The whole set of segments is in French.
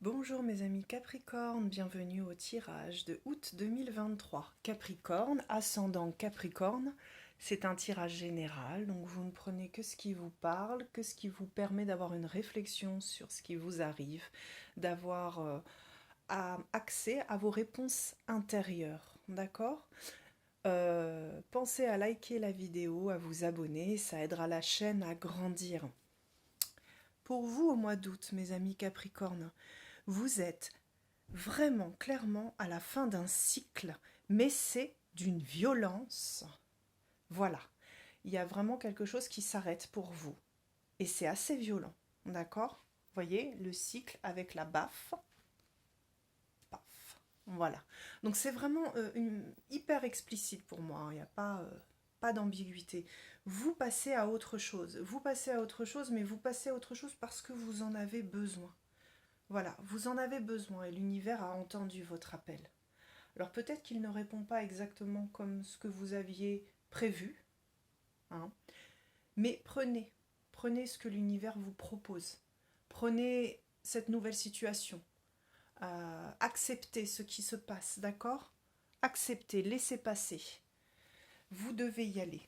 Bonjour mes amis Capricorne, bienvenue au tirage de août 2023. Capricorne, ascendant Capricorne, c'est un tirage général, donc vous ne prenez que ce qui vous parle, que ce qui vous permet d'avoir une réflexion sur ce qui vous arrive, d'avoir accès à vos réponses intérieures, d'accord? Pensez à liker la vidéo, à vous abonner, ça aidera la chaîne à grandir. Pour vous au mois d'août, mes amis Capricorne, vous êtes vraiment clairement à la fin d'un cycle, mais c'est d'une violence. Voilà, il y a vraiment quelque chose qui s'arrête pour vous. Et c'est assez violent, d'accord? Voyez, le cycle avec la baffe. Paf. Voilà. Donc c'est vraiment hyper explicite pour moi, hein. Il n'y a pas d'ambiguïté. Vous passez à autre chose. Vous passez à autre chose, mais vous passez à autre chose parce que vous en avez besoin. Voilà, vous en avez besoin et l'univers a entendu votre appel. Alors peut-être qu'il ne répond pas exactement comme ce que vous aviez prévu, hein, mais prenez ce que l'univers vous propose. Prenez cette nouvelle situation. Acceptez ce qui se passe, d'accord? Acceptez, laissez passer. Vous devez y aller.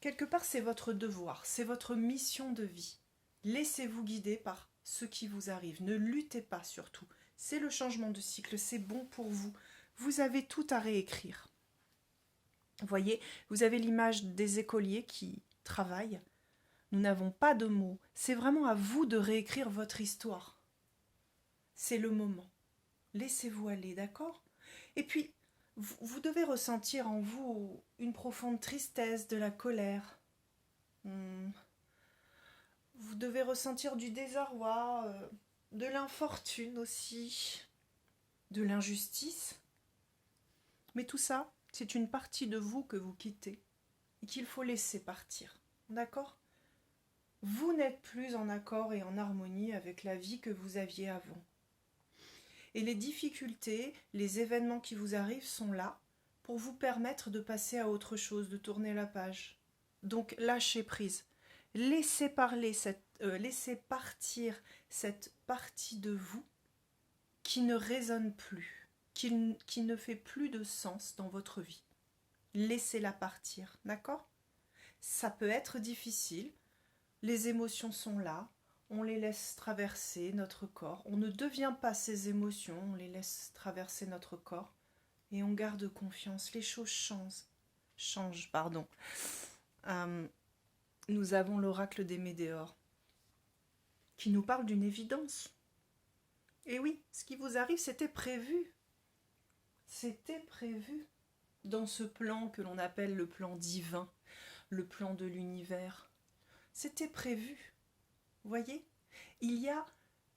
Quelque part, c'est votre devoir, c'est votre mission de vie. Laissez-vous guider par ce qui vous arrive. Ne luttez pas surtout. C'est le changement de cycle, c'est bon pour vous. Vous avez tout à réécrire. Voyez, vous avez l'image des écoliers qui travaillent. Nous n'avons pas de mots. C'est vraiment à vous de réécrire votre histoire. C'est le moment. Laissez-vous aller, d'accord? Et puis, vous devez ressentir en vous une profonde tristesse, de la colère. Vous devez ressentir du désarroi, de l'infortune aussi, de l'injustice. Mais tout ça, c'est une partie de vous que vous quittez et qu'il faut laisser partir. D'accord? Vous n'êtes plus en accord et en harmonie avec la vie que vous aviez avant. Et les difficultés, les événements qui vous arrivent sont là pour vous permettre de passer à autre chose, de tourner la page. Donc lâchez prise. Laissez partir cette partie de vous qui ne résonne plus, qui ne fait plus de sens dans votre vie. Laissez-la partir, d'accord? Ça peut être difficile, les émotions sont là, on les laisse traverser notre corps, on ne devient pas ces émotions, on les laisse traverser notre corps et on garde confiance, les choses changent. Nous avons l'oracle des Médéors qui nous parle d'une évidence. Et oui, ce qui vous arrive, c'était prévu. C'était prévu dans ce plan que l'on appelle le plan divin, le plan de l'univers. C'était prévu. Voyez, il y a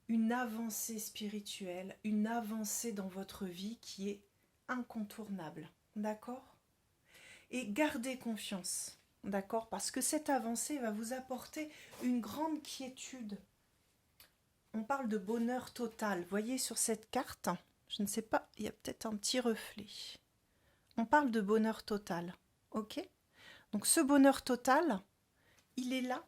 une avancée spirituelle, une avancée dans votre vie qui est incontournable. D'accord? Et gardez confiance. D'accord? Parce que cette avancée va vous apporter une grande quiétude. On parle de bonheur total. Voyez sur cette carte, je ne sais pas, il y a peut-être un petit reflet. On parle de bonheur total. Ok? Donc ce bonheur total, il est là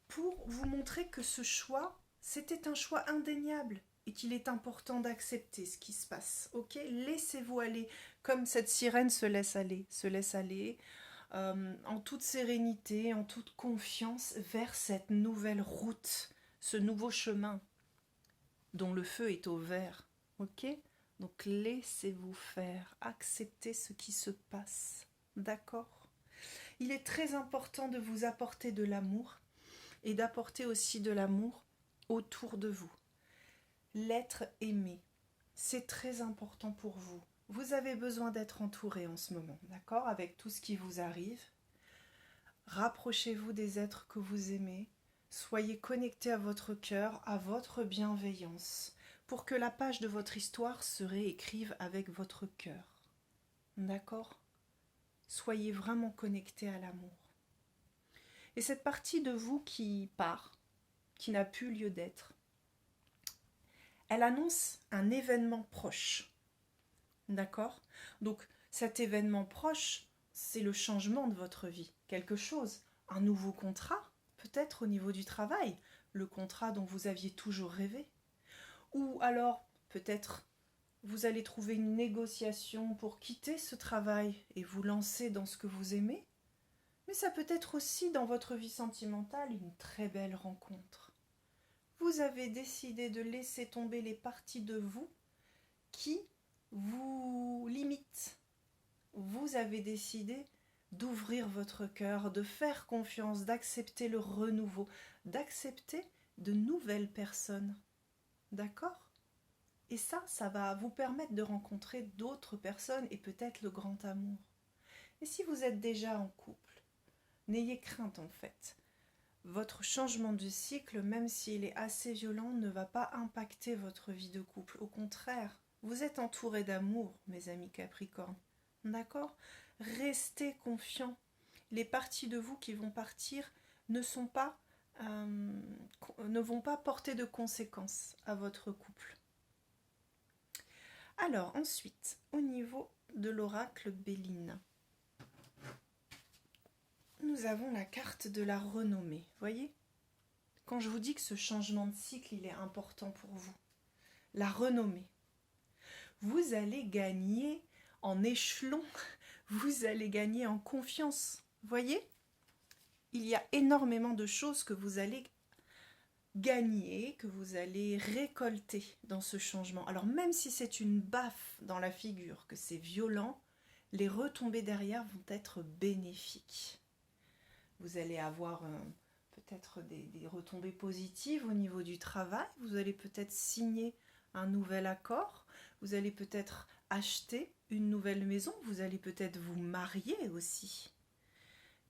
pour vous montrer que ce choix, c'était un choix indéniable et qu'il est important d'accepter ce qui se passe. Ok? Laissez-vous aller comme cette sirène se laisse aller en toute sérénité, en toute confiance vers cette nouvelle route, ce nouveau chemin dont le feu est au vert. Ok? Donc laissez-vous faire, acceptez ce qui se passe. D'accord? Il est très important de vous apporter de l'amour et d'apporter aussi de l'amour autour de vous. L'être aimé, c'est très important pour vous. Vous avez besoin d'être entouré en ce moment, d'accord? Avec tout ce qui vous arrive. Rapprochez-vous des êtres que vous aimez. Soyez connectés à votre cœur, à votre bienveillance, pour que la page de votre histoire se réécrive avec votre cœur. D'accord? Soyez vraiment connectés à l'amour. Et cette partie de vous qui part, qui n'a plus lieu d'être, elle annonce un événement proche. D'accord? Donc cet événement proche, c'est le changement de votre vie. Quelque chose, un nouveau contrat, peut-être au niveau du travail, le contrat dont vous aviez toujours rêvé. Ou alors, peut-être, vous allez trouver une négociation pour quitter ce travail et vous lancer dans ce que vous aimez. Mais ça peut être aussi dans votre vie sentimentale une très belle rencontre. Vous avez décidé de laisser tomber les parties de vous qui vous limitent. Vous avez décidé d'ouvrir votre cœur, de faire confiance, d'accepter le renouveau, d'accepter de nouvelles personnes. D'accord ? Et ça va vous permettre de rencontrer d'autres personnes et peut-être le grand amour. Et si vous êtes déjà en couple, n'ayez crainte en fait. Votre changement de cycle, même s'il est assez violent, ne va pas impacter votre vie de couple. Au contraire, vous êtes entouré d'amour, mes amis Capricorne. D'accord ? Restez confiants. Les parties de vous qui vont partir ne vont pas porter de conséquences à votre couple. Alors ensuite, au niveau de l'oracle Béline, nous avons la carte de la renommée. Voyez ? Quand je vous dis que ce changement de cycle, il est important pour vous. La renommée. Vous allez gagner en échelon, vous allez gagner en confiance. Voyez ? Il y a énormément de choses que vous allez gagner, que vous allez récolter dans ce changement. Alors même si c'est une baffe dans la figure, que c'est violent, les retombées derrière vont être bénéfiques. Vous allez avoir peut-être des retombées positives au niveau du travail, vous allez peut-être signer un nouvel accord, vous allez peut-être acheter une nouvelle maison, vous allez peut-être vous marier aussi.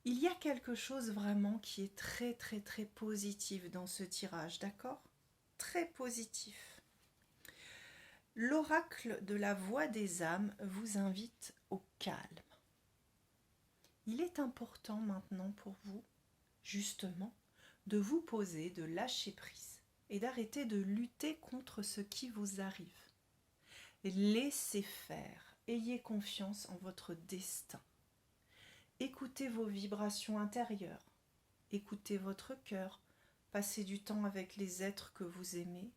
Il y a quelque chose vraiment qui est très très très positif dans ce tirage, d'accord ? Très positif. L'oracle de la voix des âmes vous invite au calme. Il est important maintenant pour vous, justement, de vous poser, de lâcher prise et d'arrêter de lutter contre ce qui vous arrive. Laissez faire, ayez confiance en votre destin. Écoutez vos vibrations intérieures, écoutez votre cœur, passez du temps avec les êtres que vous aimez.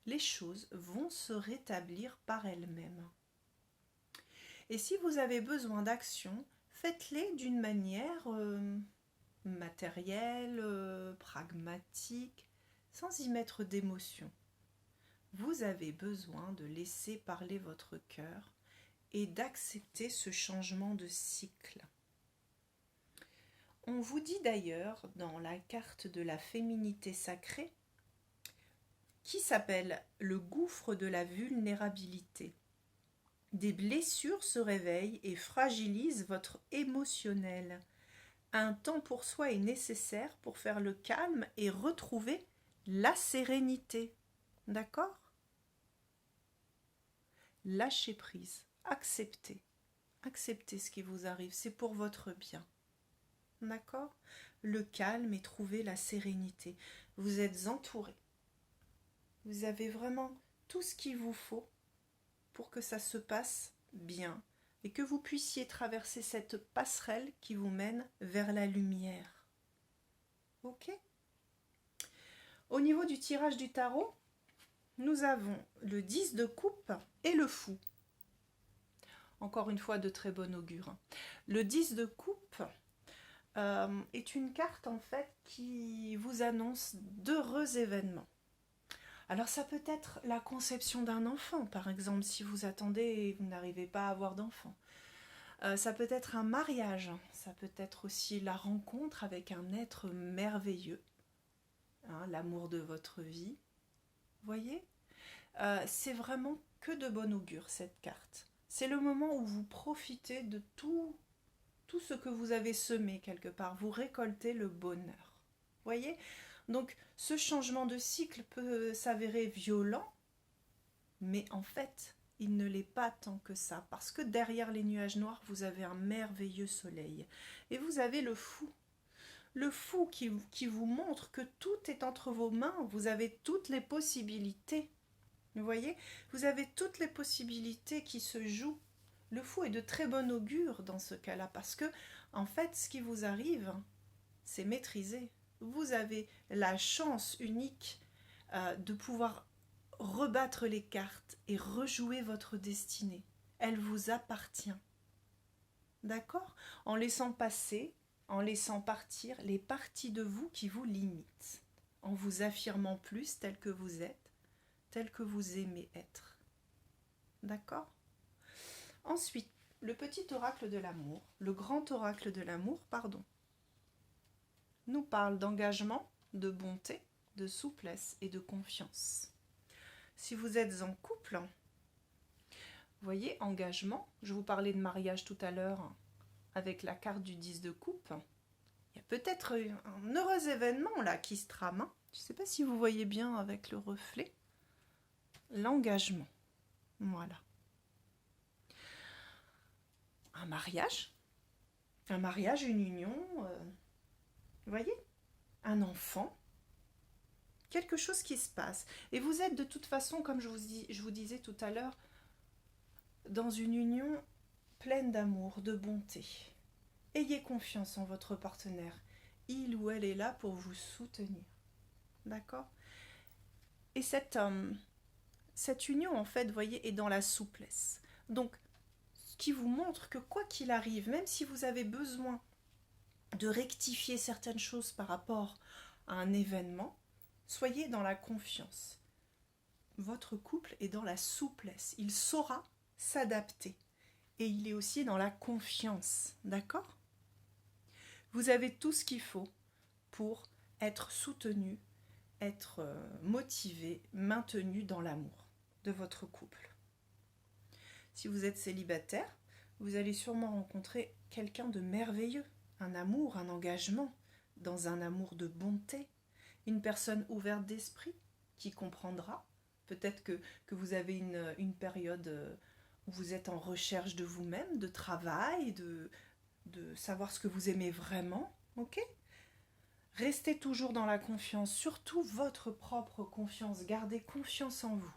Les choses vont se rétablir par elles-mêmes. Et si vous avez besoin d'action, faites-les d'une manière matérielle, pragmatique, sans y mettre d'émotion. Vous avez besoin de laisser parler votre cœur et d'accepter ce changement de cycle. On vous dit d'ailleurs dans la carte de la féminité sacrée, qui s'appelle le gouffre de la vulnérabilité. Des blessures se réveillent et fragilisent votre émotionnel. Un temps pour soi est nécessaire pour faire le calme et retrouver la sérénité. D'accord ? Lâchez prise, acceptez. Acceptez ce qui vous arrive, c'est pour votre bien. D'accord ? Le calme et trouver la sérénité. Vous êtes entouré. Vous avez vraiment tout ce qu'il vous faut pour que ça se passe bien et que vous puissiez traverser cette passerelle qui vous mène vers la lumière. Ok ? Au niveau du tirage du tarot, nous avons le 10 de coupe et le fou. Encore une fois, de très bon augure. Le 10 de coupe est une carte en fait qui vous annonce d'heureux événements. Alors ça peut être la conception d'un enfant, par exemple, si vous attendez et vous n'arrivez pas à avoir d'enfant. Ça peut être un mariage, ça peut être aussi la rencontre avec un être merveilleux, hein, l'amour de votre vie. Voyez ? C'est vraiment que de bon augure cette carte. C'est le moment où vous profitez de tout ce que vous avez semé quelque part. Vous récoltez le bonheur. Voyez ? Donc ce changement de cycle peut s'avérer violent, mais en fait, il ne l'est pas tant que ça, parce que derrière les nuages noirs, vous avez un merveilleux soleil. Et vous avez le fou. Le fou qui vous montre que tout est entre vos mains, vous avez toutes les possibilités. Vous voyez ? Vous avez toutes les possibilités qui se jouent. Le fou est de très bon augure dans ce cas-là, parce que, en fait, ce qui vous arrive, c'est maîtrisé. Vous avez la chance unique de pouvoir rebattre les cartes et rejouer votre destinée. Elle vous appartient. D'accord? En laissant passer, en laissant partir les parties de vous qui vous limitent, en vous affirmant plus tel que vous êtes, tel que vous aimez être. D'accord? Ensuite, le petit oracle de l'amour, le grand oracle de l'amour, pardon, nous parle d'engagement, de bonté, de souplesse et de confiance. Si vous êtes en couple, vous voyez, engagement, je vous parlais de mariage tout à l'heure avec la carte du 10 de coupe. Il y a peut-être un heureux événement là qui se trame. Je ne sais pas si vous voyez bien avec le reflet. L'engagement. Voilà. Un mariage, une union, vous voyez, un enfant, quelque chose qui se passe. Et vous êtes de toute façon, comme je vous disais tout à l'heure, dans une union pleine d'amour, de bonté. Ayez confiance en votre partenaire. Il ou elle est là pour vous soutenir. D'accord? Et cette union, en fait, vous voyez, est dans la souplesse. Donc, ce qui vous montre que quoi qu'il arrive, même si vous avez besoin de rectifier certaines choses par rapport à un événement, soyez dans la confiance. Votre couple est dans la souplesse. Il saura s'adapter. Et il est aussi dans la confiance. D'accord? Vous avez tout ce qu'il faut pour être soutenu, être motivé, maintenu dans l'amour de votre couple. Si vous êtes célibataire, vous allez sûrement rencontrer quelqu'un de merveilleux, un amour, un engagement, dans un amour de bonté, une personne ouverte d'esprit qui comprendra. Peut-être que vous avez une période où vous êtes en recherche de vous-même, de travail, de savoir ce que vous aimez vraiment, ok? Restez toujours dans la confiance, surtout votre propre confiance. Gardez confiance en vous.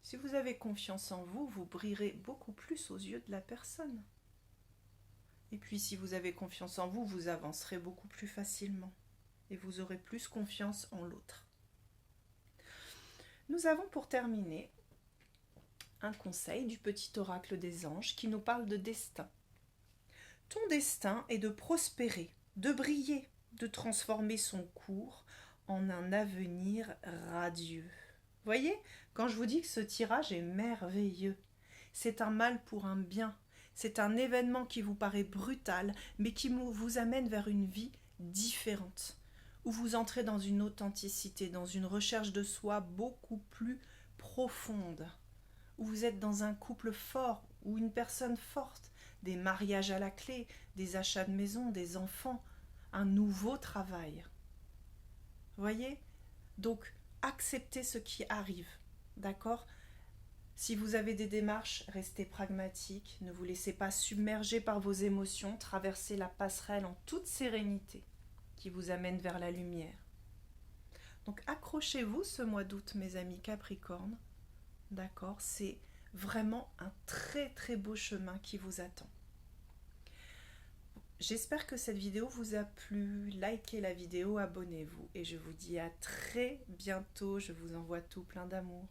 Si vous avez confiance en vous, vous brillerez beaucoup plus aux yeux de la personne. Et puis si vous avez confiance en vous, vous avancerez beaucoup plus facilement. Et vous aurez plus confiance en l'autre. Nous avons pour terminer un conseil du petit oracle des anges qui nous parle de destin. Ton destin est de prospérer, de briller, de transformer son cours en un avenir radieux. Voyez, quand je vous dis que ce tirage est merveilleux, c'est un mal pour un bien. C'est un événement qui vous paraît brutal, mais qui vous amène vers une vie différente, où vous entrez dans une authenticité, dans une recherche de soi beaucoup plus profonde, où vous êtes dans un couple fort, ou une personne forte, des mariages à la clé, des achats de maison, des enfants, un nouveau travail. Voyez? Donc, acceptez ce qui arrive, d'accord? Si vous avez des démarches, restez pragmatique, ne vous laissez pas submerger par vos émotions, traversez la passerelle en toute sérénité qui vous amène vers la lumière. Donc accrochez-vous ce mois d'août, mes amis Capricorne, d'accord? C'est vraiment un très très beau chemin qui vous attend. J'espère que cette vidéo vous a plu. Likez la vidéo, abonnez-vous et je vous dis à très bientôt. Je vous envoie tout plein d'amour.